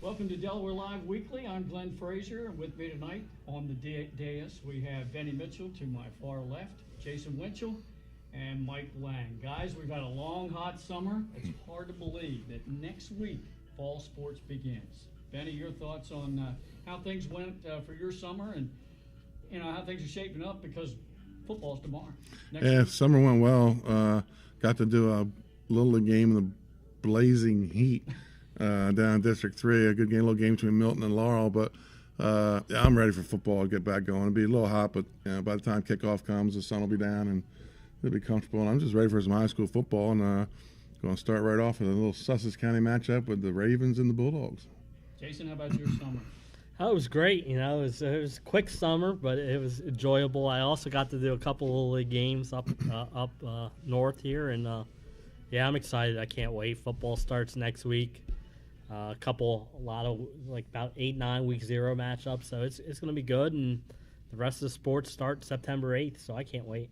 Welcome to Delaware Live Weekly. I'm Glenn Frazier, and with me tonight on the dais we have Benny Mitchell to my far left, Jason Winchell, and Mike Lang. Guys, we've had a long, hot summer. It's hard to believe that next week fall sports begins. Benny, your thoughts on how things went for your summer, and how things are shaping up because football's tomorrow. Summer went well. Got to do a little game in the blazing heat down in District 3. A good game, little game between Milton and Laurel. But I'm ready for football to get back going. It'll be a little hot, but by the time kickoff comes, the sun will be down and it'll be comfortable. And I'm just ready for some high school football, and going to start right off with a little Sussex County matchup with the Ravens and the Bulldogs. Jason, how about your summer? Oh, it was great. It was a quick summer, but it was enjoyable. I also got to do a couple of games up north here, and I'm excited. I can't wait. Football starts next week. About 8-9 week 0 matchups, so it's going to be good. And the rest of the sports start September 8th, so I can't wait.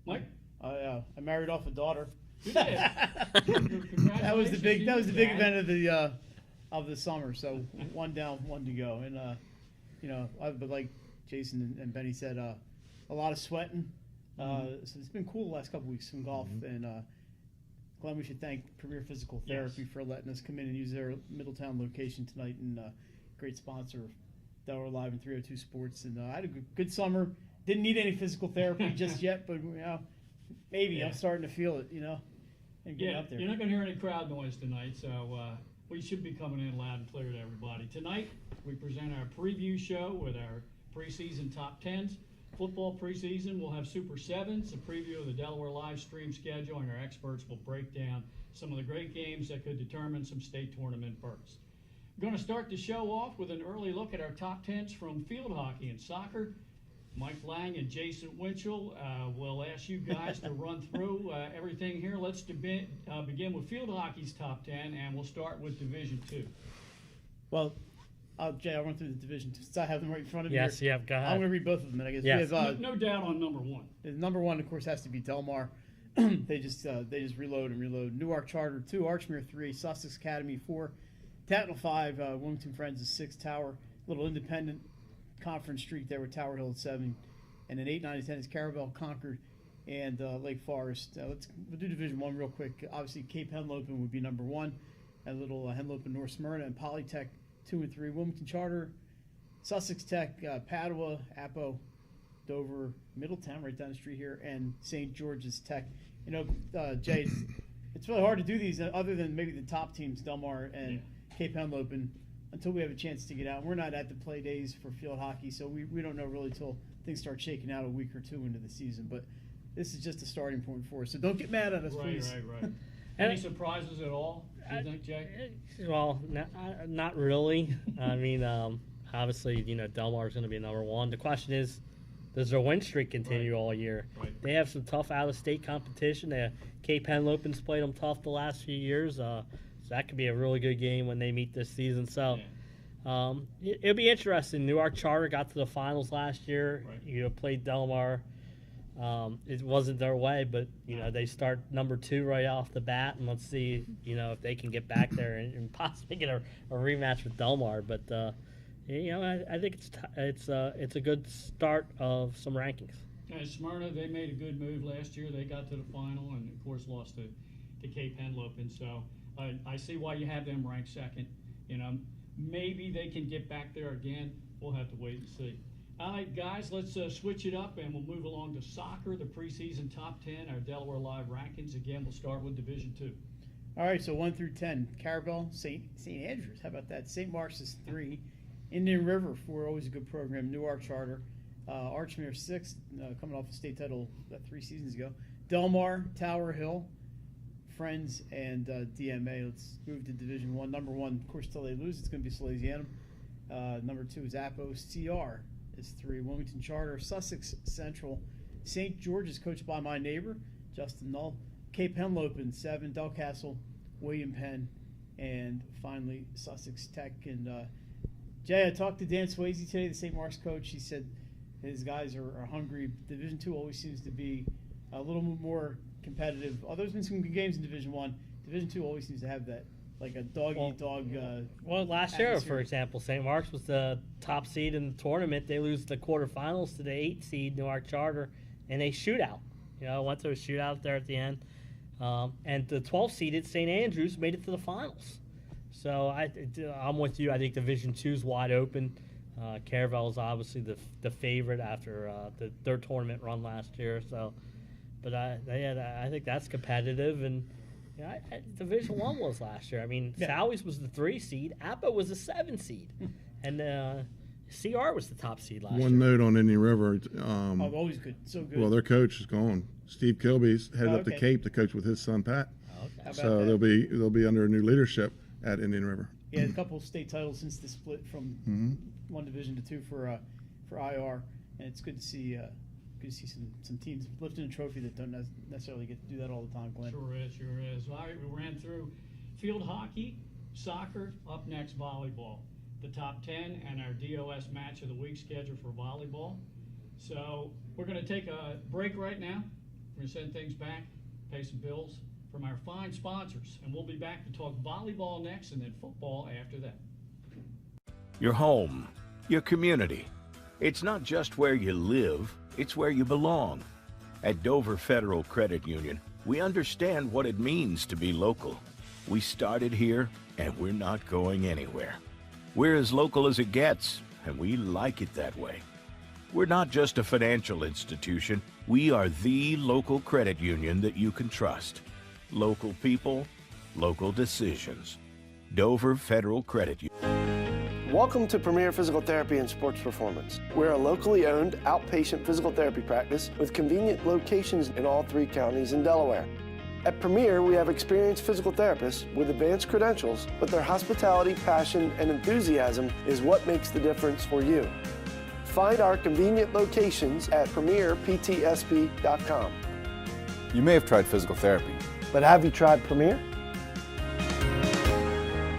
Mike, I married off a daughter. You did. That was the big event of the summer. So one down, one to go, and but like Jason and Benny said, a lot of sweating. So it's been cool the last couple weeks, some golf, and Glenn, we should thank Premier Physical Therapy for letting us come in and use their Middletown location tonight, and great sponsor of Delaware Live and 302 Sports. And I had a good summer. Didn't need any physical therapy just yet, but maybe I'm starting to feel it, and get out there. You're not going to hear any crowd noise tonight, so we should be coming in loud and clear to everybody. Tonight, we present our preview show with our preseason top 10s. Football preseason, we'll have Super 7s, a preview of the Delaware live stream schedule, and our experts will break down some of the great games that could determine some state tournament berths. We're going to start the show off with an early look at our top 10s from field hockey and soccer. Mike Lang and Jason Winchell will ask you guys to run through everything here. Let's begin with field hockey's top 10, and we'll start with Division 2. Well, Jay, I'll run through the Division 2 since I have them right in front of me. Yes, yeah, go ahead. I'm going to read both of them, and I guess yes. we have no doubt on number 1. The number 1, of course, has to be Delmar. They just reload and reload. Newark Charter 2, Archmere 3, Sussex Academy 4, Tatnall 5, Wilmington Friends is 6, Tower, little independent conference streak there with Tower Hill at 7, and then 8, 9, and 10 is Caravel, Concord, and Lake Forest. We'll do Division 1 real quick. Obviously, Cape Henlopen would be number 1, and little Henlopen, North Smyrna, and Polytech 2 and 3, Wilmington Charter, Sussex Tech, Padua, Apo, Dover, Middletown, right down the street here, and St. George's Tech. Jay, it's really hard to do these other than maybe the top teams, Delmar and Cape Henlopen, until we have a chance to get out. We're not at the play days for field hockey, so we don't know really till things start shaking out a week or two into the season. But this is just a starting point for us, so don't get mad at us, please. Right. Any surprises at all, do you think, Jay? Well, not really. I mean, obviously, Delmar's going to be number 1. The question is, does their win streak continue all year? Right. They have some tough out-of-state competition. Cape Henlopen's played them tough the last few years. So that could be a really good game when they meet this season. So it'll be interesting. Newark Charter got to the finals last year. Right. Played Delmar. It wasn't their way, but they start number 2 right off the bat, and let's see if they can get back there and possibly get a rematch with Delmar. But I think it's a good start of some rankings. Smyrna, they made a good move last year. They got to the final and of course lost to Cape Henlopen. So I see why you have them ranked second. Maybe they can get back there again. We'll have to wait and see. All right, guys, let's switch it up, and we'll move along to soccer, the preseason top 10, our Delaware Live rankings. Again, we'll start with Division 2. All right, so 1 through 10. Caravel, St. Andrews, how about that? St. Mark's is 3. Indian River, 4, always a good program. Newark Charter. Archmere, 6, coming off a state title 3 seasons ago. Delmar, Tower Hill, Friends, and DMA. Let's move to Division 1. Number 1, of course, till they lose, it's going to be Salesianum. Number 2 is Apo. CR is 3. Wilmington Charter, Sussex Central, St. George's, coached by my neighbor, Justin Null. Cape Henlopen, 7. Delcastle, William Penn, and finally Sussex Tech. And Jay, I talked to Dan Swayze today, the St. Mark's coach. He said his guys are hungry. Division 2 always seems to be a little more competitive. Although there's been some good games in Division 1, Division 2 always seems to have that like a dog-eat-dog. Well, last year, atmosphere. for example, St. Mark's was the top seed in the tournament. They lose the quarterfinals to the 8 seed Newark Charter in a shootout. Went to a shootout there at the end. And the 12 seeded St. Andrews made it to the finals. So I'm with you. I think Division II is wide open. Caravel is obviously the favorite after their tournament run last year. So, but I think that's competitive. And Division I was last year. I mean, Sally's was the 3 seed. Appa was the 7 seed, and CR was the top seed last year. One note on Indian River. Always good, so good. Well, their coach is gone. Steve Kilby's headed up to Cape to coach with his son Pat. Okay. So they'll be under new leadership at Indian River. Yeah, a couple of state titles since the split from one division to 2 for IR, and it's good to see some teams lifting a trophy that don't necessarily get to do that all the time, Glenn. Sure is. All right, we ran through field hockey, soccer, up next volleyball. The top 10 and our DOS match of the week schedule for volleyball. So we're going to take a break right now. We're going to send things back, pay some bills from our fine sponsors, and we'll be back to talk volleyball next and then football after that. Your home, your community. It's not just where you live, it's where you belong. At Dover Federal Credit Union, we understand what it means to be local. We started here, and we're not going anywhere. We're as local as it gets, and we like it that way. We're not just a financial institution, we are the local credit union that you can trust. Local people, local decisions. Dover Federal Credit Union. Welcome to Premier Physical Therapy and Sports Performance. We're a locally owned outpatient physical therapy practice with convenient locations in all 3 counties in Delaware. At Premier, we have experienced physical therapists with advanced credentials, but their hospitality, passion, and enthusiasm is what makes the difference for you. Find our convenient locations at premierptsp.com. You may have tried physical therapy, But have you tried Premier?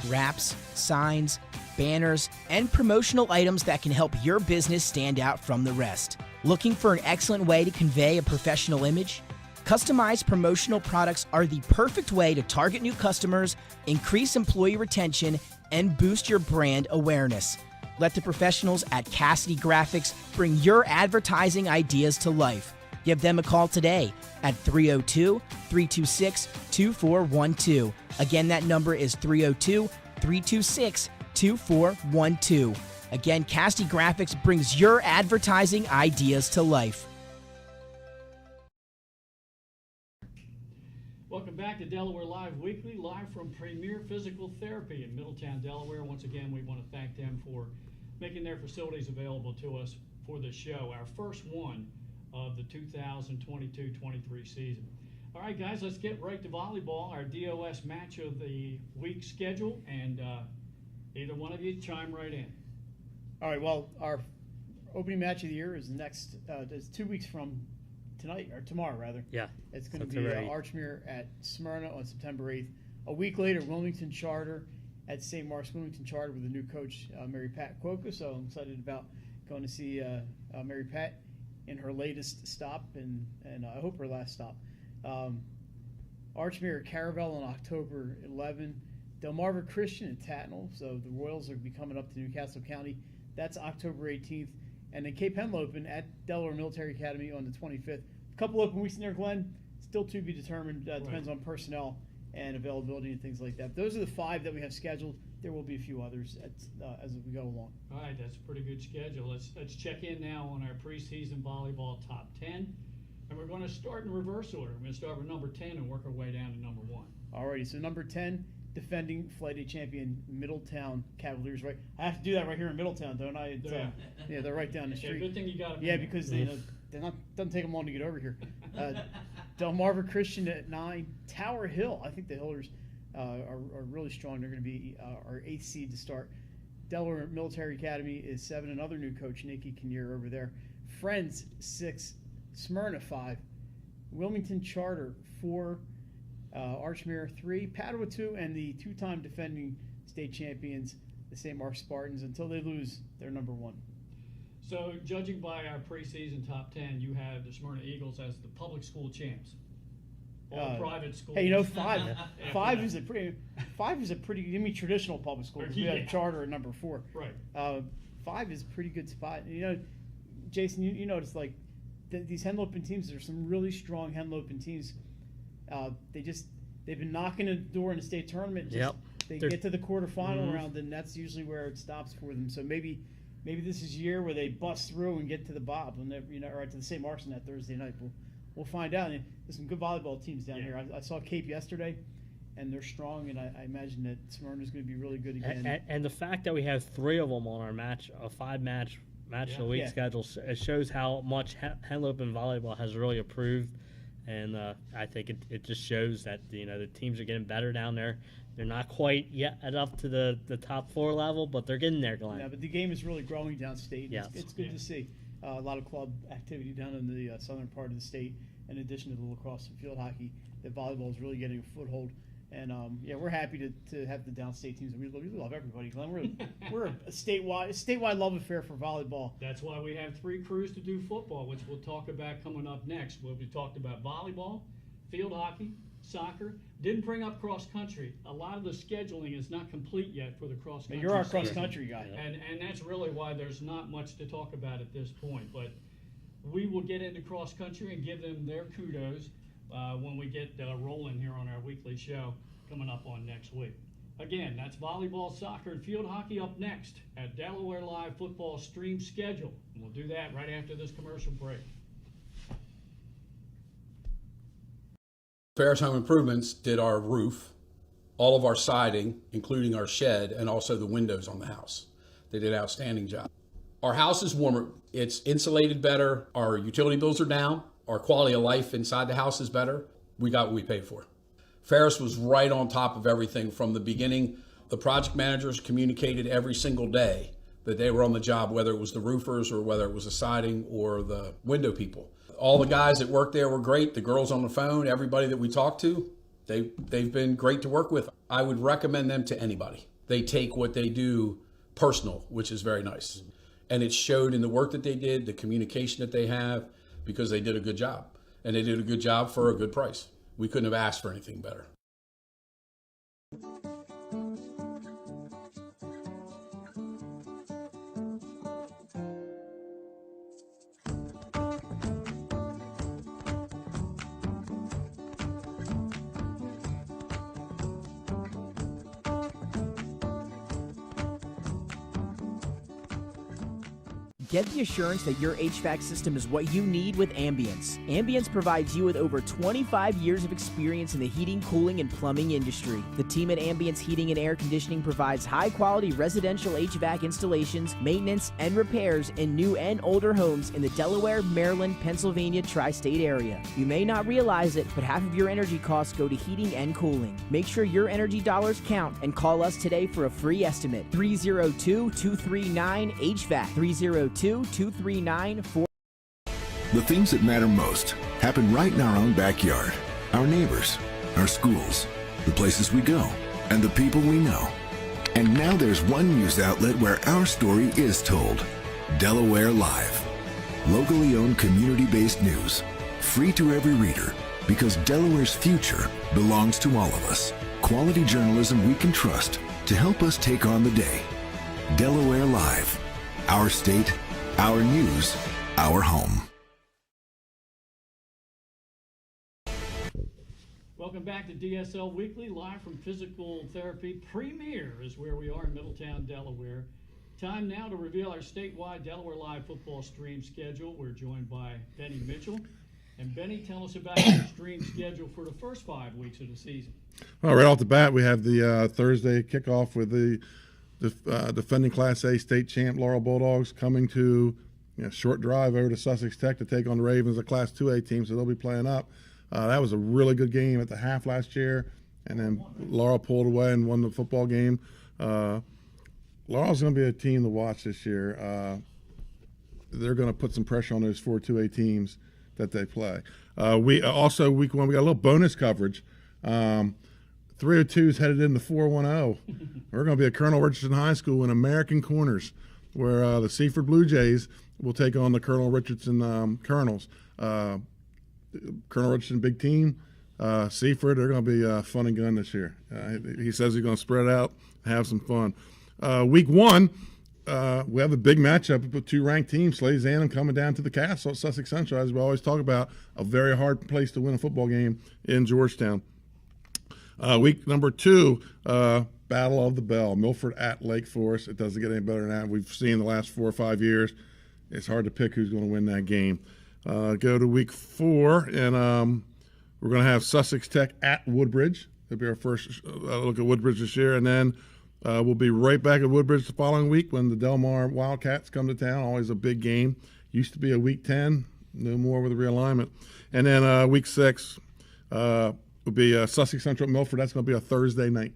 Wraps, signs, banners, and promotional items that can help your business stand out from the rest. Looking for an excellent way to convey a professional image? Customized promotional products are the perfect way to target new customers, increase employee retention, and boost your brand awareness. Let the professionals at Cassidy Graphics bring your advertising ideas to life. Give them a call today at 302-326-2412. Again, that number is 302-326-2412. Again, Cassidy Graphics brings your advertising ideas to life. Welcome back to Delaware Live Weekly, live from Premier Physical Therapy in Middletown, Delaware. Once again, we want to thank them for making their facilities available to us for the show, our first one of the 2022-23 season. All right, guys, let's get right to volleyball, our DOS match of the week schedule, and either one of you chime right in. All right, well, our opening match of the year is it's 2 weeks from tonight, or tomorrow, rather. Yeah. It's going to be September 8th. Archmere at Smyrna on September 8th. A week later, Wilmington Charter at St. Mark's. Wilmington Charter with a new coach, Mary Pat Cuoco, so I'm excited about going to see Mary Pat in her latest stop, and I hope her last stop. Archmere at Caravel on October 11. Delmarva Christian at Tatnall, so the Royals are be coming up to Newcastle County. That's October 18th. And then Cape Henlopen Open at Delaware Military Academy on the 25th. A couple open weeks in there, Glenn. Still to be determined. Depends on personnel and availability and things like that. Those are the 5 that we have scheduled. There will be a few others as we go along. All right, that's a pretty good schedule. Let's check in now on our preseason volleyball top 10. And we're going to start in reverse order. We're going to start with number 10 and work our way down to number 1. Alrighty, so number 10, defending Flight A champion Middletown Cavaliers. Right, I have to do that right here in Middletown, don't I? Yeah, they're right down the street. Good thing you got it. Yeah, because they're not. Doesn't take them long to get over here. Delmarva Christian at 9. Tower Hill. I think the Hillers are really strong. They're going to be our 8th seed to start. Delaware Military Academy is 7. Another new coach, Nikki Kinnear, over there. Friends 6. Smyrna 5. Wilmington Charter 4. Archmere 3. Padua 2, and the 2-time defending state champions, the St. Mark's Spartans. Until they lose, they're number 1. So, judging by our preseason top 10, you have the Smyrna Eagles as the public school champs. All private schools. Hey, 5 is a pretty. 5 is a pretty, traditional public school. We have charter at number 4. Right. 5 is a pretty good spot. Jason, you notice like these Henlopen teams. There's some really strong Henlopen teams. They've been knocking the door in the state tournament. They get to the quarterfinal round, and that's usually where it stops for them. So maybe this is a year where they bust through and get to the Bob, and or to the St. Mark's on that Thursday night. We'll find out. And there's some good volleyball teams down here. I saw Cape yesterday, and they're strong, and I imagine that Smyrna's going to be really good again. And the fact that we have 3 of them on our 5-match of the week schedule, it shows how much Henlopen volleyball has really improved. And I think it just shows that the teams are getting better down there. They're not quite yet up to the top 4 level, but they're getting there, Glenn. Yeah, but the game is really growing downstate. Yes. It's good to see a lot of club activity down in the southern part of the state. In addition to the lacrosse and field hockey, that volleyball is really getting a foothold. And we're happy to have the downstate teams. We love everybody, Glenn. We're a statewide love affair for volleyball. That's why we have 3 crews to do football, which we'll talk about coming up next. We'll be talked about volleyball, field hockey, soccer. Didn't bring up cross country. A lot of the scheduling is not complete yet for the cross country. You're our cross country guy, and that's really why there's not much to talk about at this point. But we will get into cross country and give them their kudos when we get rolling here on our weekly show coming up on next week. Again, that's volleyball, soccer, and field hockey up next at Delaware Live Football Stream Schedule. And we'll do that right after this commercial break. Ferris Home Improvements did our roof, all of our siding, including our shed, and also the windows on the house. They did an outstanding job. Our house is warmer. It's insulated better. Our utility bills are down. Our quality of life inside the house is better. We got what we paid for. Ferris was right on top of everything from the beginning. The project managers communicated every single day that they were on the job, whether it was the roofers or whether it was the siding or the window people. All the guys that worked there were great. The girls on the phone, everybody that we talked to, they've been great to work with. I would recommend them to anybody. They take what they do personal, which is very nice. And it showed in the work that they did, the communication that they have, because they did a good job. And they did a good job for a good price. We couldn't have asked for anything better. Get the assurance that your HVAC system is what you need with Ambience. Ambience provides you with over 25 years of experience in the heating, cooling, and plumbing industry. The team at Ambience Heating and Air Conditioning provides high-quality residential HVAC installations, maintenance, and repairs in new and older homes in the Delaware, Maryland, Pennsylvania tri-state area. You may not realize it, but half of your energy costs go to heating and cooling. Make sure your energy dollars count and call us today for a free estimate. 302-239-HVAC. 302-239-4. The things that matter most happen right in our own backyard. Our neighbors, our schools, the places we go, and the people we know. And now there's one news outlet where our story is told. Delaware Live. Locally owned, community-based news. Free to every reader, because Delaware's future belongs to all of us. Quality journalism we can trust to help us take on the day. Delaware Live. Our state, our news, our home. Welcome back to DSL Weekly, live from Physical Therapy Premier is where we are in Middletown, Delaware. Time now to reveal our statewide Delaware Live football stream schedule. We're joined by Benny Mitchell. And Benny, tell us about your stream schedule for the first 5 weeks of the season. Well, right off the bat, we have the Thursday kickoff with the defending Class A state champ Laurel Bulldogs coming to short drive over to Sussex Tech to take on the Ravens, a Class 2A team, so they'll be playing up. That was a really good game at the half last year, and then Laurel pulled away and won the football game. Laurel's going to be a team to watch this year. They're going to put some pressure on those 4 2A teams that they play. We also, week 1, we got a little bonus coverage. 302's headed into 410. We're going to be at Colonel Richardson High School in American Corners, where the Seaford Blue Jays will take on the Colonel Richardson Colonels. Colonel Richardson, big team. Seaford, they're going to be fun and gun this year. He says he's going to spread out, have some fun. Week 1, we have a big matchup with 2 ranked teams, Slade Zanham coming down to the Castle at Sussex Central, as we always talk about, a very hard place to win a football game in Georgetown. Week number 2, Battle of the Bell, Milford at Lake Forest. It doesn't get any better than that. We've seen the last 4 or 5 years. It's hard to pick who's going to win that game. Go to week 4, and we're going to have Sussex Tech at Woodbridge. That'll be our first look at Woodbridge this year. And then we'll be right back at Woodbridge the following week when the Delmar Wildcats come to town. Always a big game. Used to be a week 10, no more with the realignment. And then week 6 will be Sussex Central at Milford. That's going to be a Thursday night.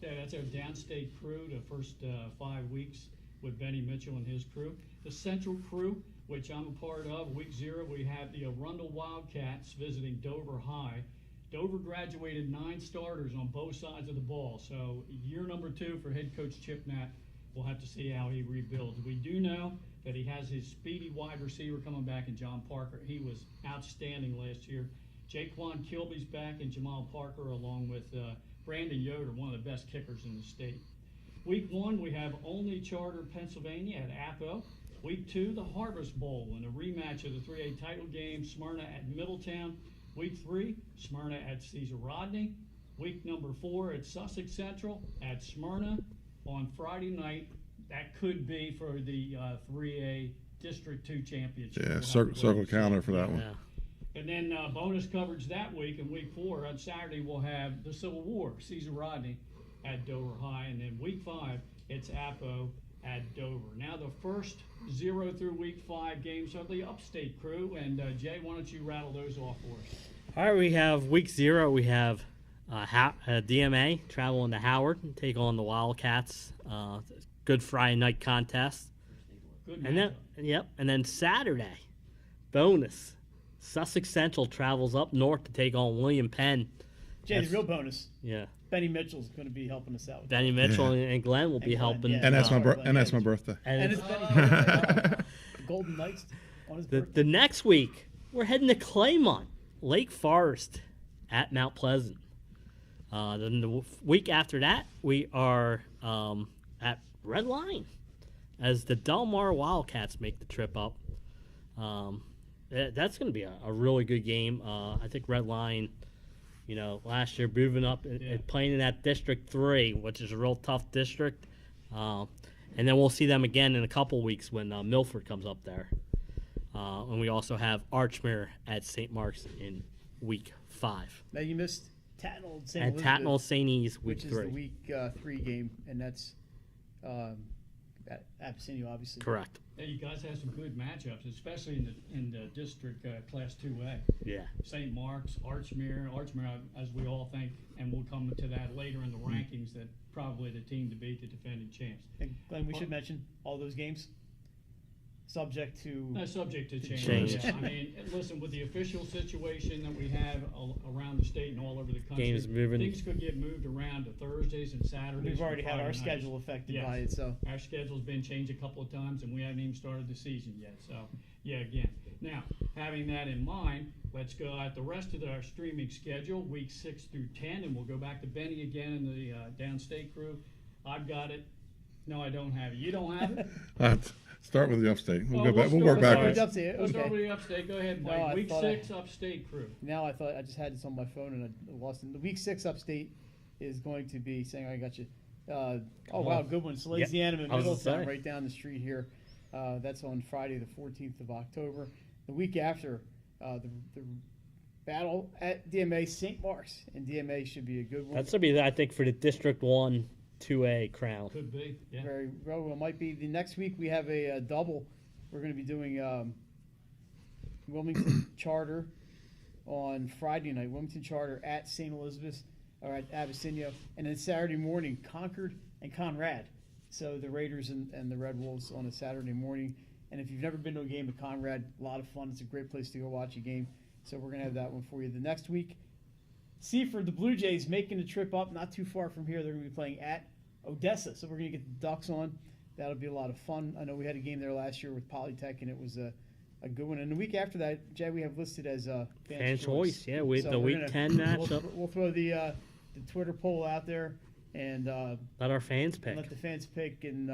Yeah, that's our downstate crew, the first 5 weeks with Benny Mitchell and his crew. The Central crew, which I'm a part of, week 0, we have the Arundel Wildcats visiting Dover High. Dover graduated 9 starters on both sides of the ball, so year number 2 for head coach Chip Knapp. We'll have to see how he rebuilds. We do know that he has his speedy wide receiver coming back in John Parker. He was outstanding last year. Jaquan Kilby's back and Jamal Parker, along with Brandon Yoder, one of the best kickers in the state. Week 1, we have only Charter, Pennsylvania at Appo. Week 2, the Harvest Bowl and a rematch of the 3A title game, Smyrna at Middletown. Week 3, Smyrna at Caesar Rodney. Week number 4 at Sussex Central at Smyrna on Friday night. That could be for the 3A District 2 championship. Yeah, circle calendar for that one. Yeah. And then bonus coverage that week in week 4. On Saturday, we'll have the Civil War, Caesar Rodney at Dover High. And then week 5, it's Appo at Dover. Now the first 0 through week 5 games are the upstate crew. And Jay, why don't you rattle those off for us? All right, we have week 0. We have DMA traveling to Howard and take on the Wildcats. Good Friday night contest. Good and then, matchup. and then Saturday, bonus. Sussex Central travels up north to take on William Penn. Jay, the real bonus. Yeah. Benny Mitchell's going to be helping us out. Benny Mitchell and Glenn will be helping. Yeah. And that's my birthday. And it's Benny's birthday. Golden Knights on his birthday. The next week, we're heading to Claymont, Lake Forest at Mount Pleasant. Then the week after that, we are at Red Line as the Delmar Wildcats make the trip up. That's going to be a really good game. I think Red Line, last year moving up and playing in that District 3, which is a real tough district. And then we'll see them again in a couple weeks when Milford comes up there. And we also have Archmere at St. Mark's in week 5. Now you missed Tatnall St. And Elizabeth, Tatnall St. E's week 3. Which is the week 3 game, and that's at Abyssinia, obviously. Correct. Yeah, you guys have some good matchups, especially in the district Class 2A. Yeah. St. Mark's, Archmere, as we all think, and we'll come to that later in the rankings, that probably the team to beat the defending champs. And Glenn, we should mention all those games subject to change. Yeah. I mean, listen, with the official situation that we have around the state and all over the country, Games moving. Things could get moved around to Thursdays and Saturdays. We've already had our nights. schedule affected by it, so our schedule's been changed a couple of times, and we haven't even started the season yet. So, yeah, again. Now, having that in mind, let's go at the rest of our streaming schedule, week 6 through 10, and we'll go back to Benny again and the downstate crew. I've got it. No, I don't have it. You don't have it? Start with the upstate. We'll Oh, go back. We'll work backwards. Let's start with the upstate. Go ahead, Mike. No, week 6 upstate crew. Now I thought I just had this on my phone and I lost it. The week 6 upstate is going to be saying I got you. Wow, good one. Slade Zanham in Middletown, right down the street here. That's on Friday, the 14th of October. The week after, the battle at DMA St. Mark's, and DMA should be a good one. That's going to be, I think, for the District 1 2A crown. Could be, yeah. Very well. It might be. The next week we have a double. We're going to be doing Wilmington Charter on Friday night. Wilmington Charter at St. Elizabeth's or at Abyssinia, and then Saturday morning Concord and Conrad. So the Raiders and the Red Wolves on a Saturday morning. And if you've never been to a game at Conrad, a lot of fun. It's a great place to go watch a game. So we're going to have that one for you. The next week, Seaford, the Blue Jays, making the trip up not too far from here. They're going to be playing at Odessa. So we're going to get the Ducks on. That'll be a lot of fun. I know we had a game there last year with Polytech, and it was a a good one. And the week after that, Jay, we have listed as Fan choice. Yeah, with So the we're Week gonna- 10 matchup. We'll throw the Twitter poll out there and Let our fans pick. let the fans pick, and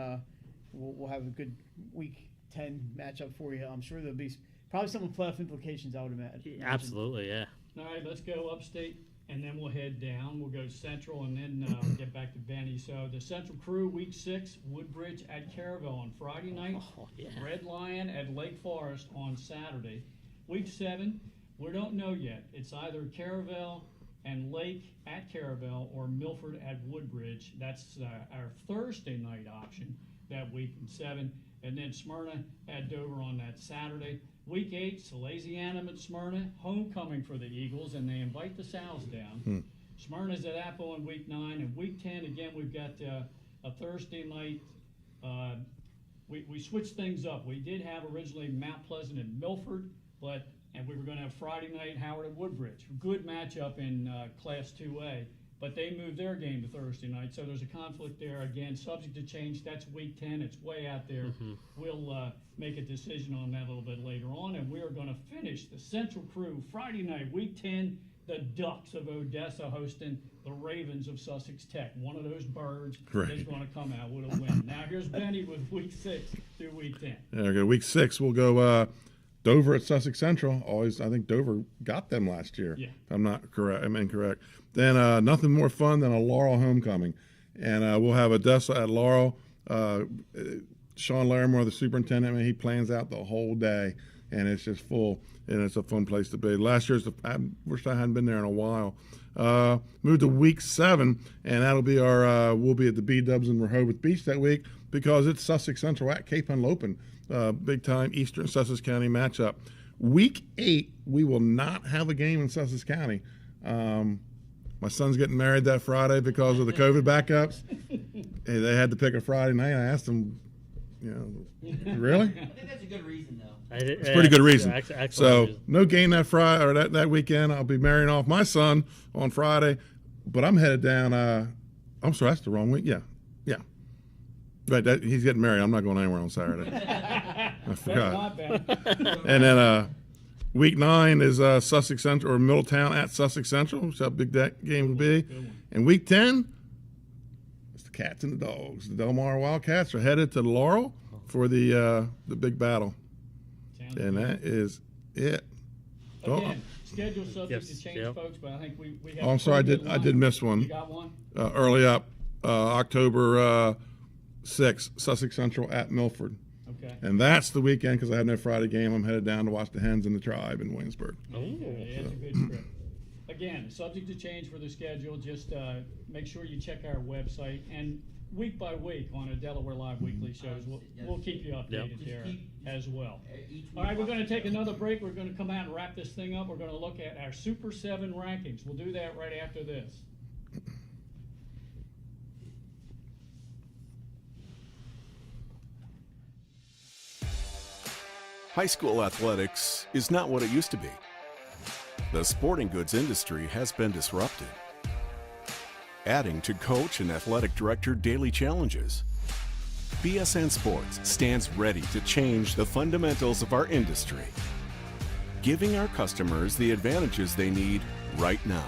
we'll have a good Week 10 matchup for you. I'm sure there'll be probably some playoff implications, I would imagine. Absolutely, yeah. All right, let's go upstate, and then we'll head down. We'll go central, and then get back to Benny. So the Central Crew, Week 6, Woodbridge at Caravel on Friday night. Oh, yeah. Red Lion at Lake Forest on Saturday. Week 7, we don't know yet. It's either Caravel and Lake at Caravel or Milford at Woodbridge. That's our Thursday night option that week in 7. And then Smyrna at Dover on that Saturday. Week 8, Salesianum at Smyrna, homecoming for the Eagles, and they invite the Sows down. Smyrna's at Apple in Week 9, and Week 10, again, we've got a Thursday night. We switched things up. We did have originally Mount Pleasant and Milford, and we were going to have Friday night Howard at Woodbridge. Good matchup in Class 2A, but they moved their game to Thursday night, so there's a conflict there. Again, subject to change. That's Week 10. It's way out there. We'll make a decision on that a little bit later on, and we are going to finish the Central Crew Friday night, Week 10. The Ducks of Odessa hosting the Ravens of Sussex Tech. One of those birds is going to come out with a win. Now here's Benny with Week 6 through Week 10. Yeah, okay, Week 6 we'll go Dover at Sussex Central. I think Dover got them last year. Yeah. If I'm not correct. I'm incorrect. Then nothing more fun than a Laurel homecoming, and we'll have Odessa at Laurel. Sean Larimore, the superintendent, he plans out the whole day, and it's just full, and it's a fun place to be. Last year's, I wish I hadn't been there in a while. Move to Week 7, and that'll be we'll be at the B-Dubs in Rehoboth Beach that week because it's Sussex Central at Cape Henlopen, big time Eastern Sussex County matchup. Week 8, we will not have a game in Sussex County. My son's getting married that Friday because of the COVID backups. They had to pick a Friday night. I asked them, really? I think that's a good reason, though. It's a pretty good reason. So reason. no game that Friday or that weekend. I'll be marrying off my son on Friday, but I'm headed down. I'm sorry, that's the wrong week. Yeah. Right, he's getting married. I'm not going anywhere on Saturday. I forgot. And then Week 9 is Sussex Central or Middletown at Sussex Central, which is how big that game will be. And Week 10, it's the Cats and the Dogs. The Delaware Wildcats are headed to Laurel for the big battle. And that is it. Again, schedule subject to change, folks, but I think we have. Oh, I'm sorry, I did miss one. You got one? Early up, October 6th, Sussex Central at Milford. Okay. And that's the weekend because I have no Friday game. I'm headed down to watch the Hens and the Tribe in Williamsburg. That's a good trip. Again, subject to change for the schedule. Just make sure you check our website, and week by week on a Delaware Live Weekly shows, we'll keep you updated there as well. All right, we're going to take another break. We're going to come out and wrap this thing up. We're going to look at our Super 7 rankings. We'll do that right after this. High school athletics is not what it used to be. The sporting goods industry has been disrupted, adding to coach and athletic director daily challenges. BSN Sports stands ready to change the fundamentals of our industry, giving our customers the advantages they need right now.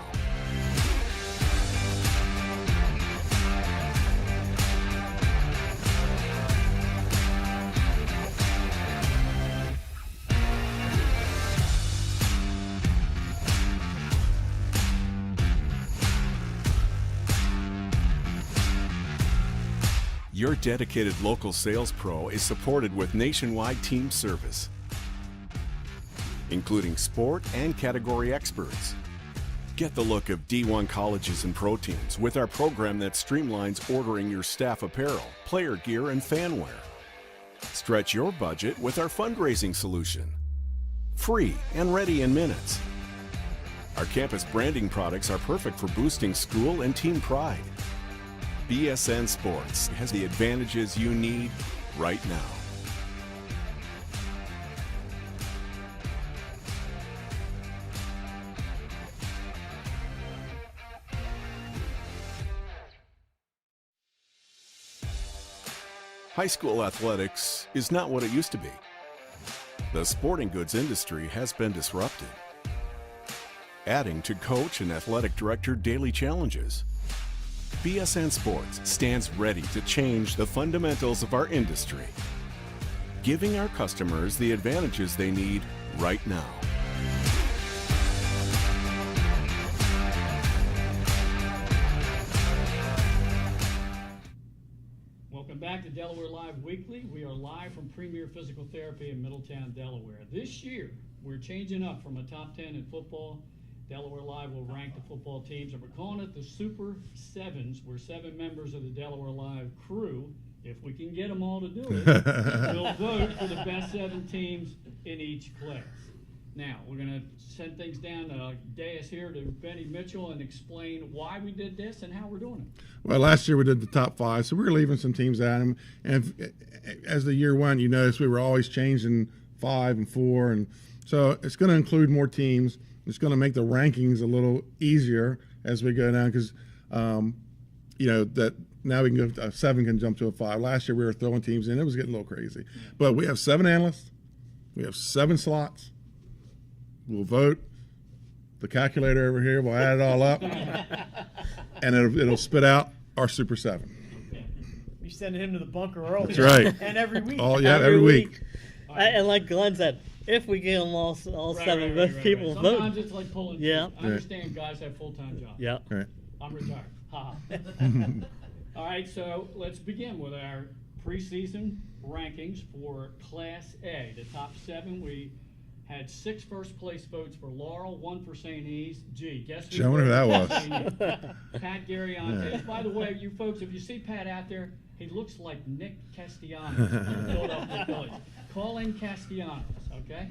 Your dedicated local sales pro is supported with nationwide team service, including sport and category experts. Get the look of D1 colleges and pro teams with our program that streamlines ordering your staff apparel, player gear, and fanwear. Stretch your budget with our fundraising solution. Free and ready in minutes. Our campus branding products are perfect for boosting school and team pride. BSN Sports has the advantages you need right now. High school athletics is not what it used to be. The sporting goods industry has been disrupted, adding to coach and athletic director daily challenges. BSN Sports stands ready to change the fundamentals of our industry, giving our customers the advantages they need right now. Welcome back to Delaware Live Weekly. We are live from Premier Physical Therapy in Middletown, Delaware. This year, we're changing up from a top 10 in football. Delaware Live will rank the football teams, and we're calling it the Super Sevens. We're 7 members of the Delaware Live crew. If we can get them all to do it, we'll vote for the best 7 teams in each class. Now, we're going to send things down the dais here to Benny Mitchell and explain why we did this and how we're doing it. Well, last year we did the top 5, so we were leaving some teams out. And as the year went, you notice we were always changing 5 and 4. And so it's going to include more teams. It's going to make the rankings a little easier as we go down because, that now we can go, 7 can jump to a 5. Last year we were throwing teams in. It was getting a little crazy. But we have 7 analysts. We have 7 slots. We'll vote. The calculator over here will add it all up, and it'll spit out our Super 7. You're sending him to the bunker early. That's right. And every week. Every week. And like Glenn said, if we get them all 7 people vote. Sometimes it's like pulling teeth. I understand guys have full-time jobs. Yeah. Right. I'm retired. Ha. All right, so let's begin with our preseason rankings for Class A. The top 7, we had 6 first-place votes for Laurel, 1 for St. E's. Gee, guess who? I wonder who that was. Pat Gariontes. Yeah. By the way, you folks, if you see Pat out there, he looks like Nick Castellanos from Philadelphia Phillies. Colin Castellanos, okay?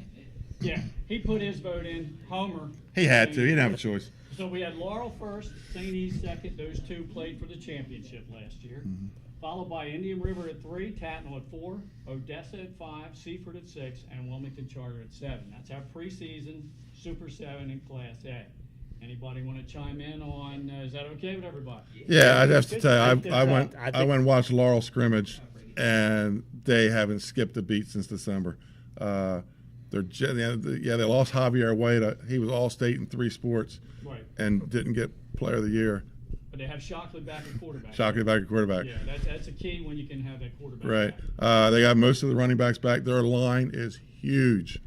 Yeah, he put his vote in. Homer. He had to. He didn't have a choice. So we had Laurel first, St. E's second. Those 2 played for the championship last year. Mm-hmm. Followed by Indian River at 3, Tatnall at 4, Odessa at 5, Seaford at 6, and Wilmington Charter at 7. That's our preseason Super 7 in Class A. Anybody want to chime in on, is that okay with everybody? Yeah, I'd have to tell you, I went and watched Laurel scrimmage, and they haven't skipped a beat since December. They lost Javier Wade. He was All-State in 3 sports, right, and didn't get Player of the Year. But they have Shockley back at quarterback. Shockley back at quarterback. Yeah, that's a key when you can have that quarterback. Right. Back. They got most of the running backs back. Their line is huge.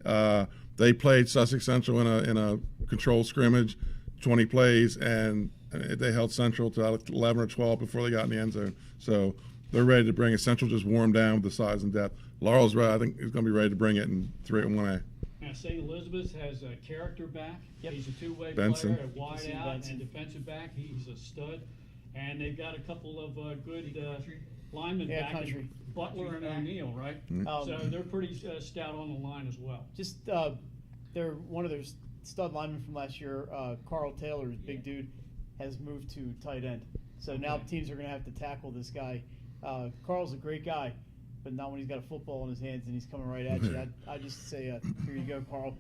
They played Sussex Central in a controlled scrimmage, 20 plays, and they held Central to 11 or 12 before they got in the end zone. So they're ready to bring it. Central just warmed down with the size and depth. Laurel's right. I think he's going to be ready to bring it in 3 and 1A. Now, St. Elizabeth's has a character back. Yep. He's a 2-way Benson. player, a wide out and defensive back. He's a stud. And they've got a couple of good linemen back. Country. Butler and O'Neill, right? Mm-hmm. So they're pretty stout on the line as well. Just they're one of their stud linemen from last year, Carl Taylor, big dude, has moved to tight end. So now teams are going to have to tackle this guy. Carl's a great guy, but not when he's got a football in his hands and he's coming right at you. I just say, here you go, Carl.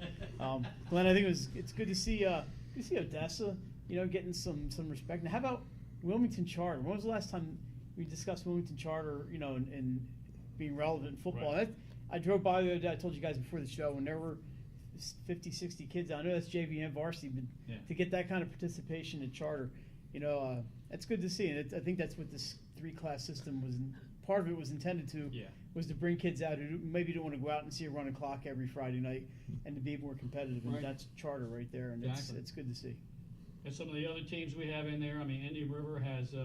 Glenn, I think it's good to see Odessa, getting some respect. Now, how about Wilmington Charter? When was the last time we discussed Wilmington Charter, and being relevant in football? Right. I drove by the other day. I told you guys before the show when there were 50, 60 kids. I know that's JV and varsity, but to get that kind of participation in Charter, that's good to see. And I think that's what this 3-class system was. Part of it was intended to was to bring kids out who maybe don't want to go out and see a running clock every Friday night, and to be more competitive. And that's Charter right there, and it's good to see. And some of the other teams we have in there, I mean, Indian River has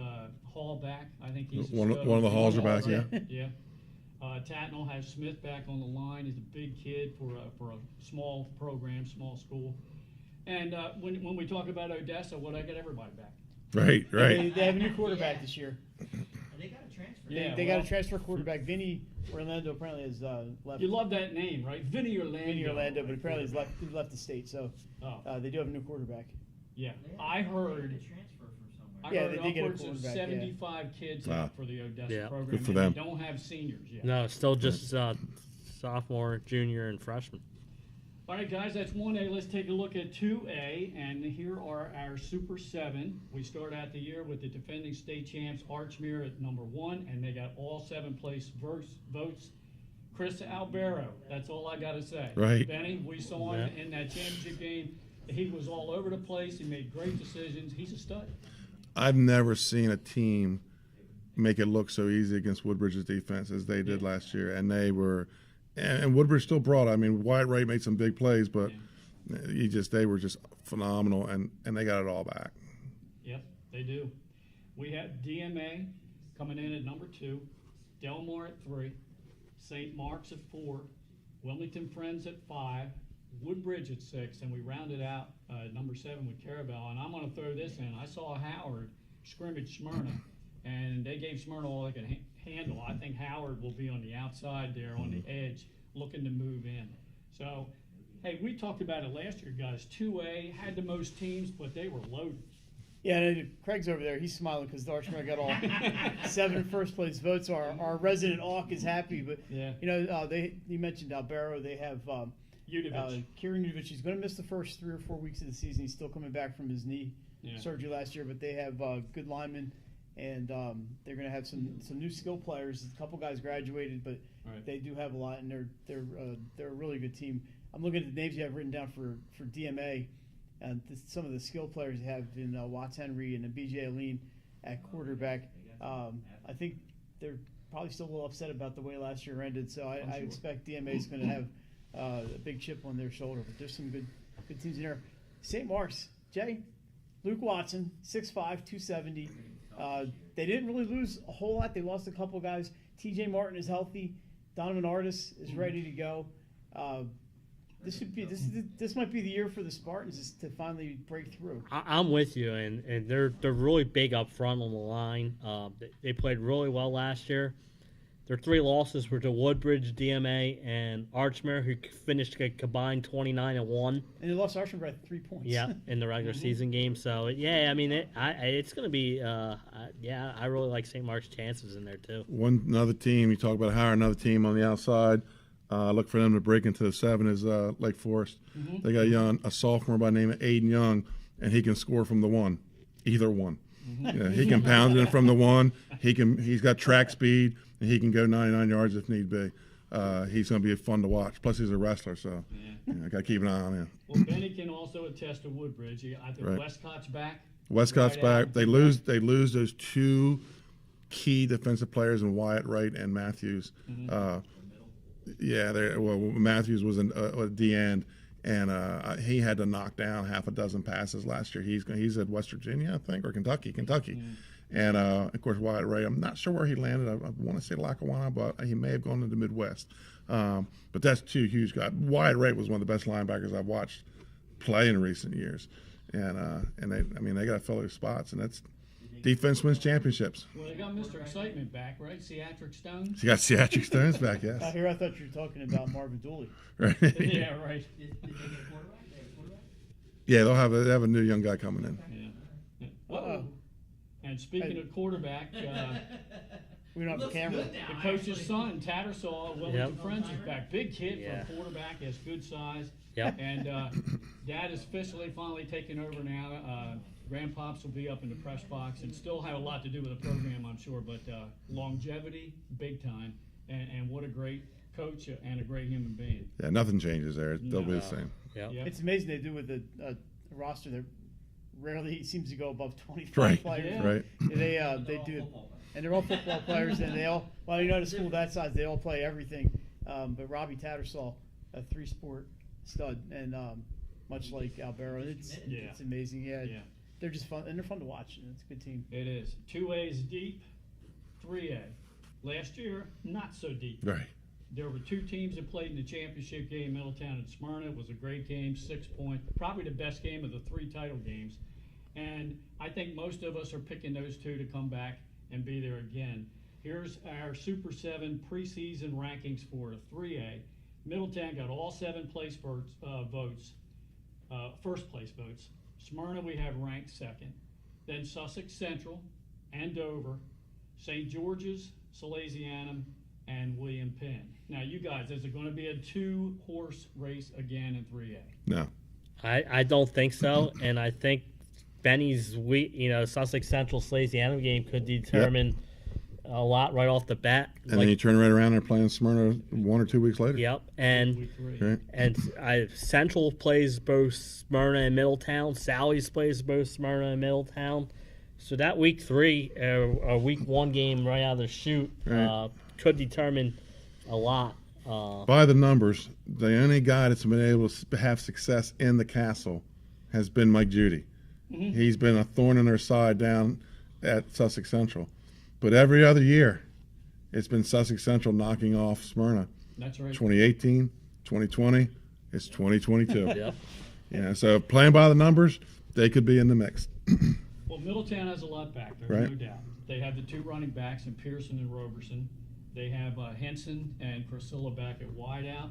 Hall back. I think he's one of the Halls are back. Yeah. Yeah. Tatnall has Smith back on the line. He's a big kid for a small program, small school. And when we talk about Odessa, I get everybody back. Right. They have a new quarterback this year. They got a transfer. They got a transfer quarterback. Vinny Orlando apparently has left. You love that name, right? Vinny Orlando. But apparently he's left the state. So they do have a new quarterback. Yeah, I heard. They did get a upwards of 75 kids out for the Odessa program. Good for them. They don't have seniors yet. No, still just sophomore, junior, and freshman. All right, guys, that's 1A. Let's take a look at 2A, and here are our Super 7. We start out the year with the defending state champs, Archmere, at number 1, and they got all 7 place votes. Chris Albero. That's all I got to say. Right. Benny, we saw him in that championship game. He was all over the place. He made great decisions. He's a stud. I've never seen a team make it look so easy against Woodbridge's defense as they did last year. And they were – and Woodbridge still brought it. I mean, Wyatt Wright made some big plays, but they were just phenomenal, and they got it all back. Yep, they do. We have DMA coming in at number 2, Delaware at 3, St. Mark's at 4, Wilmington Friends at 5, Woodbridge at 6, and we rounded out number 7 with Carabel. And I'm going to throw this in. I saw Howard scrimmage Smyrna, and they gave Smyrna all they could handle. I think Howard will be on the outside there on the edge looking to move in. So, hey, we talked about it last year, guys. 2A had the most teams, but they were loaded. Yeah, and Craig's over there. He's smiling because Archmere got all 7 first-place votes. Our resident Auk is happy, but you mentioned Albero. They have Kieran Udovich. He's going to miss the first 3 or 4 weeks of the season. He's still coming back from his knee surgery last year, but they have good linemen, and they're going to have some new skill players. A couple guys graduated, but they do have a lot, and they're a really good team. I'm looking at the names you have written down for DMA. And some of the skill players you have in Watts Henry and BJ Aline at quarterback. I think they're probably still a little upset about the way last year ended, so I expect DMA is going to have a big chip on their shoulder. But there's some good teams in there. St. Mark's, Jay, Luke Watson, 6'5", 270. They didn't really lose a whole lot. They lost a couple guys. TJ Martin is healthy. Donovan Artis is ready to go. This might be the year for the Spartans to finally break through. I'm with you, and they're really big up front on the line. They played really well last year. Their 3 losses were to Woodbridge, DMA, and Archmere, who finished a combined 29-1. And they lost Archmere by 3 points. Yeah, in the regular season game. So I mean, it's going to be. I really like St. Mark's chances in there too. Another team you talk about hiring another team on the outside. Look for them to break into the 7 is Lake Forest. They got a sophomore by the name of Aiden Young, and he can score from the 1, either one. He can pound it from the 1. He's got track speed, and he can go 99 yards if need be. He's going to be fun to watch. Plus, he's a wrestler, so I got to keep an eye on him. Well, Benny can also attest to Woodbridge. I think Westcott's back. Westcott's back. They lose those 2 key defensive players in Wyatt Wright and Matthews. Matthews was at the end, and he had to knock down half a dozen passes last year. He's at West Virginia, I think, or Kentucky. And, of course, Wyatt Ray, I'm not sure where he landed. I want to say Lackawanna, but he may have gone to the Midwest. But that's 2 huge guys. Wyatt Ray was one of the best linebackers I've watched play in recent years. And they got to fill their spots, and that's defense wins championships. Well, they got Mr. Excitement back, right? Seatric Stones? You got Seatric Stones back, yes. I thought you were talking about Marvin Dooley. Right. Yeah, right. Did they get a quarterback? Yeah, they have a new young guy coming in. Yeah. Uh-oh. And speaking of quarterback, we don't have a camera. The coach's son, Tattersall, Wilmington Friends is back. Big kid for a quarterback, has good size. Yep. And Dad is officially finally taking over now. Grandpops will be up in the press box and still have a lot to do with the program, I'm sure, but longevity, big time, and what a great coach and a great human being. Yeah, nothing changes there. They'll be the same. Yeah. It's amazing they do with a roster that rarely seems to go above 25 players. Yeah. Right. They do, and they're all football players, and they all, at a school that size, they all play everything. But Robbie Tattersall, a 3-sport stud, and much like Albero, it's amazing. Yeah. They're just fun, and they're fun to watch. And it's a good team. It is. 2A is deep, 3A. Last year, not so deep. Right. There were 2 teams that played in the championship game, Middletown and Smyrna. It was a great game, 6 points, probably the best game of the 3 title games. And I think most of us are picking those 2 to come back and be there again. Here's our Super 7 preseason rankings for 3A. Middletown got all 7 place votes, first place votes. Smyrna we have ranked 2nd. Then Sussex Central and Dover, St. George's, Salesianum, and William Penn. Now, you guys, is it going to be a 2-horse race again in 3A? No. I don't think so, and I think Benny's Sussex Central Salesianum game could determine a lot right off the bat. And then you turn right around and are playing Smyrna 1 or 2 weeks later. Yep, and Week 3. Right. Central plays both Smyrna and Middletown. Sally's plays both Smyrna and Middletown. So that week 3, a week 1 game right out of the chute could determine a lot. By the numbers, the only guy that's been able to have success in the castle has been Mike Judy. Mm-hmm. He's been a thorn in their side down at Sussex Central. But every other year, it's been Sussex Central knocking off Smyrna. That's right. 2018, 2020, it's 2022. Yep. Yeah, so playing by the numbers, they could be in the mix. Well, Middletown has a lot back there, Right. no doubt. They have the 2 running backs in Pearson and Roberson. They have Henson and Priscilla back at wideout.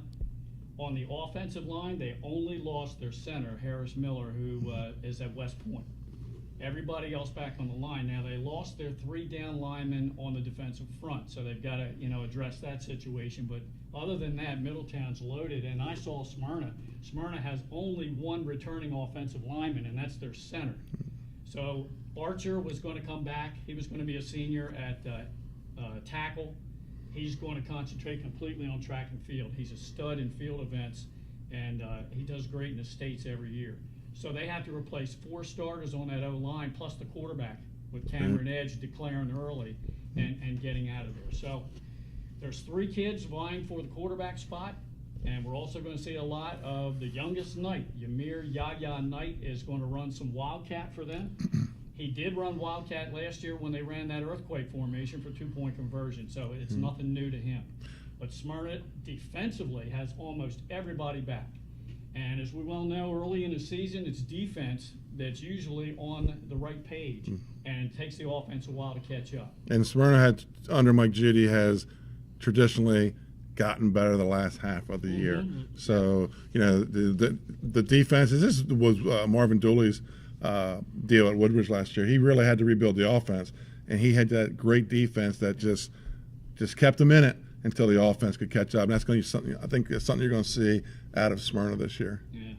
On the offensive line, they only lost their center, Harris Miller, who is at West Point. Everybody else back on the line. Now, they lost their 3 down linemen on the defensive front, so they've got to, address that situation. But other than that, Middletown's loaded. And I saw Smyrna. Smyrna has only 1 returning offensive lineman, and that's their center. So Archer was going to come back. He was going to be a senior at tackle. He's going to concentrate completely on track and field. He's a stud in field events, and he does great in the States every year. So they have to replace 4 starters on that O-line, plus the quarterback, with Cameron Edge declaring early and getting out of there. So there's 3 kids vying for the quarterback spot, and we're also going to see a lot of the youngest Knight. Ymir Yahya Knight is going to run some Wildcat for them. He did run Wildcat last year when they ran that earthquake formation for 2-point conversion, so it's nothing new to him. But Smyrna defensively has almost everybody back. And as we well know, early in the season, it's defense that's usually on the right page, and it takes the offense a while to catch up. And Smyrna under Mike Judy has traditionally gotten better the last half of the year. So, the defense, this was Marvin Dooley's deal at Woodbridge last year. He really had to rebuild the offense, and he had that great defense that just kept him in it until the offense could catch up. And that's going to be something, I think it's something you're going to see out of Smyrna this year. Yeah.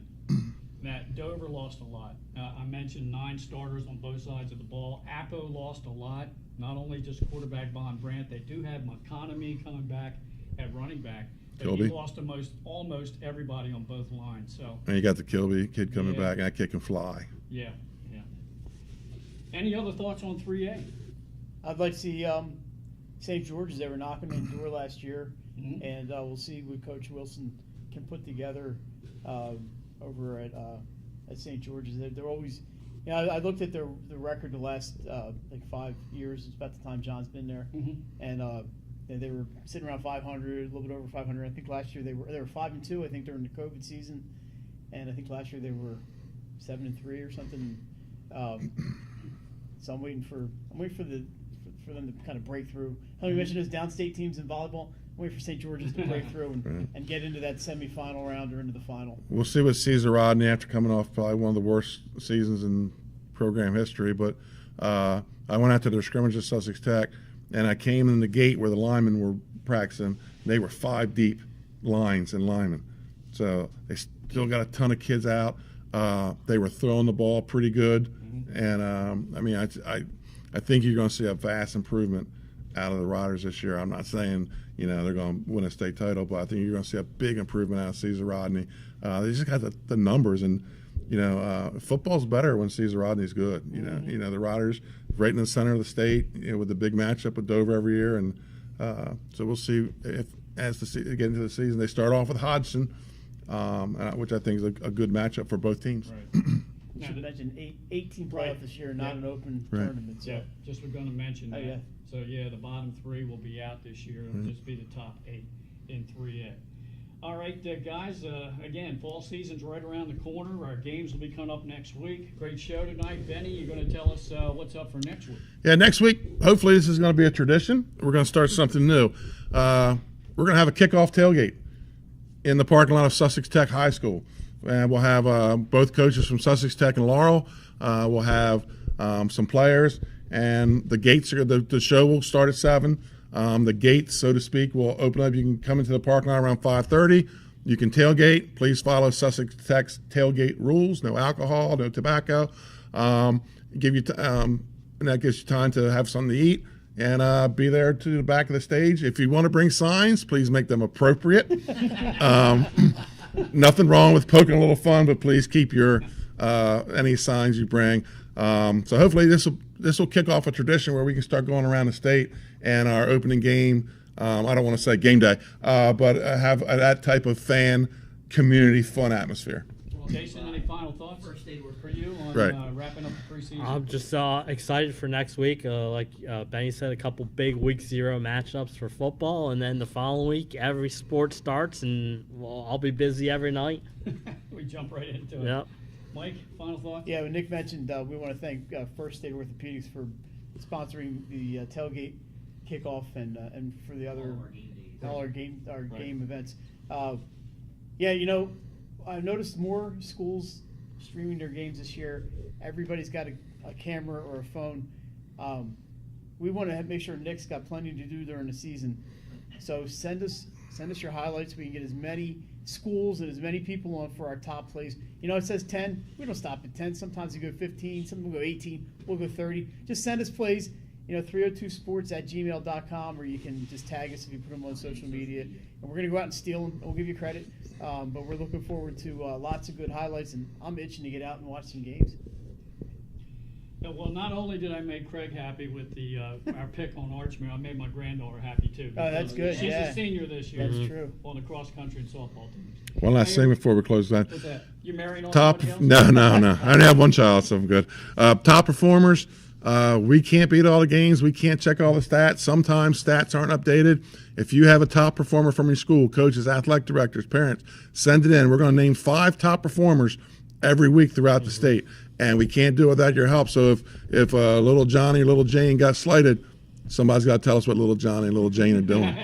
Matt, Dover lost a lot. I mentioned 9 starters on both sides of the ball. Appo lost a lot, not only just quarterback Von Brandt. They do have McConomy coming back at running back. But Kilby. He lost almost everybody on both lines. So. And you got the Kilby kid coming back, and that kid can fly. Yeah. Any other thoughts on 3A? I'd like to see St. George's. They were knocking on the door last year, and we'll see what Coach Wilson can put together over at St. George's. They're always, I looked at the record the last 5 years. It's about the time John's been there, and they were sitting around 500, a little bit over 500. I think last year they were 5-2. I think during the COVID season, and I think last year they were 7-3 or something. So I'm waiting for them to kind of break through. How you mentioned those downstate teams in volleyball. I'm waiting for St. George's to break through and get into that semifinal round or into the final. We'll see with Caesar Rodney after coming off probably one of the worst seasons in program history. But I went out to their scrimmage at Sussex Tech, and I came in the gate where the linemen were practicing. They were 5 deep lines and linemen. So they still got a ton of kids out. They were throwing the ball pretty good. And, I think you're going to see a vast improvement out of the Riders this year. I'm not saying, they're going to win a state title, but I think you're going to see a big improvement out of Caesar Rodney. They just got the numbers, and, football's better when Caesar Rodney's good. The Riders right in the center of the state, with the big matchup with Dover every year. And so we'll see if as they get into the season, they start off with Hodgson, which I think is a good matchup for both teams. Right. You should mention 18 playoff this year, not an open tournament. So. Yeah, just we're going to mention that. Yeah. So, the bottom 3 will be out this year. It'll just be the top 8 in 3A. All right, guys, again, fall season's right around the corner. Our games will be coming up next week. Great show tonight. Benny, you're going to tell us what's up for next week. Yeah, next week, hopefully this is going to be a tradition. We're going to start something new. We're going to have a kickoff tailgate in the parking lot of Sussex Tech High School. And we'll have both coaches from Sussex Tech and Laurel. We'll have some players, and the gates the show will start at 7. The gates, so to speak, will open up. You can come into the parking lot around 5:30. You can tailgate. Please follow Sussex Tech's tailgate rules: no alcohol, no tobacco. And that gives you time to have something to eat and be there to the back of the stage. If you want to bring signs, please make them appropriate. Nothing wrong with poking a little fun, but please keep your any signs you bring. So hopefully this will kick off a tradition where we can start going around the state and our opening game. I don't want to say game day, but have that type of fan community fun atmosphere. Well, Jason, any final thoughts for you on wrapping up the preseason? I'm just excited for next week. Like Benny said, a couple big week 0 matchups for football, and then the following week, every sport starts, and I'll be busy every night. We jump right into it. Yep. Mike, final thoughts? Yeah, when Nick mentioned, we want to thank First State Orthopedics for sponsoring the tailgate kickoff and for the other all our game events. Yeah, you know, I've noticed more schools streaming their games this year. Everybody's got a camera or a phone. We want to make sure Nick's got plenty to do during the season. So send us your highlights. We can get as many schools and as many people on for our top plays. You know, it says 10. We don't stop at 10. Sometimes we go 15. Some will go 18. We'll go 30. Just send us plays. You know, 302sports@gmail.com, or you can just tag us if you put them on social media. And we're going to go out and steal them. We'll give you credit. But we're looking forward to lots of good highlights, and I'm itching to get out and watch some games. Yeah, well, not only did I make Craig happy with the our pick on Archmere, I made my granddaughter happy too. Oh, that's good. She's a senior this year. That's true. On the cross country and softball teams. One last thing before we close that. What's that? You married on Top? somebody else? No. I only have one child, so I'm good. Top performers. We can't beat all the games. We can't check all the stats. Sometimes stats aren't updated. If you have a top performer from your school, coaches, athletic directors, parents, send it in. We're going to name 5 top performers every week throughout the state, and we can't do it without your help. So if little Johnny or little Jane got slighted, somebody's got to tell us what little Johnny and little Jane are doing.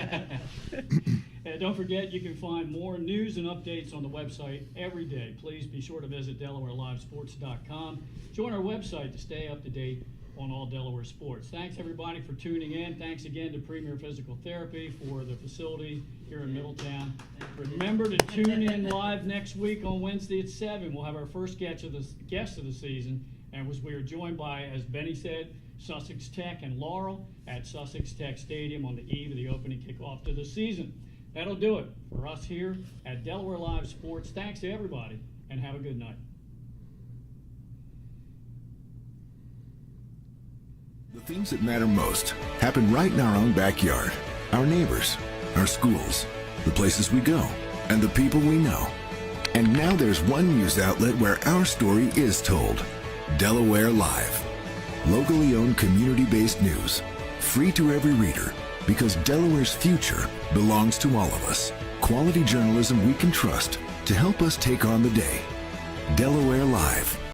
And don't forget, you can find more news and updates on the website every day. Please be sure to visit DelawareLiveSports.com. Join our website to stay up to date on all Delaware sports. Thanks everybody for tuning in. Thanks again to Premier Physical Therapy for the facility here in Middletown. Remember to tune in live next week on Wednesday at 7. We'll have our first guest of the season, and we are joined by, as Benny said, Sussex Tech and Laurel at Sussex Tech Stadium on the eve of the opening kickoff to the season. That'll do it for us here at Delaware Live Sports. Thanks to everybody, and have a good night. The things that matter most happen right in our own backyard. Our neighbors, our schools, the places we go, and the people we know. And now there's one news outlet where our story is told. Delaware Live. Locally owned, community-based news. Free to every reader, because Delaware's future belongs to all of us. Quality journalism we can trust to help us take on the day. Delaware Live.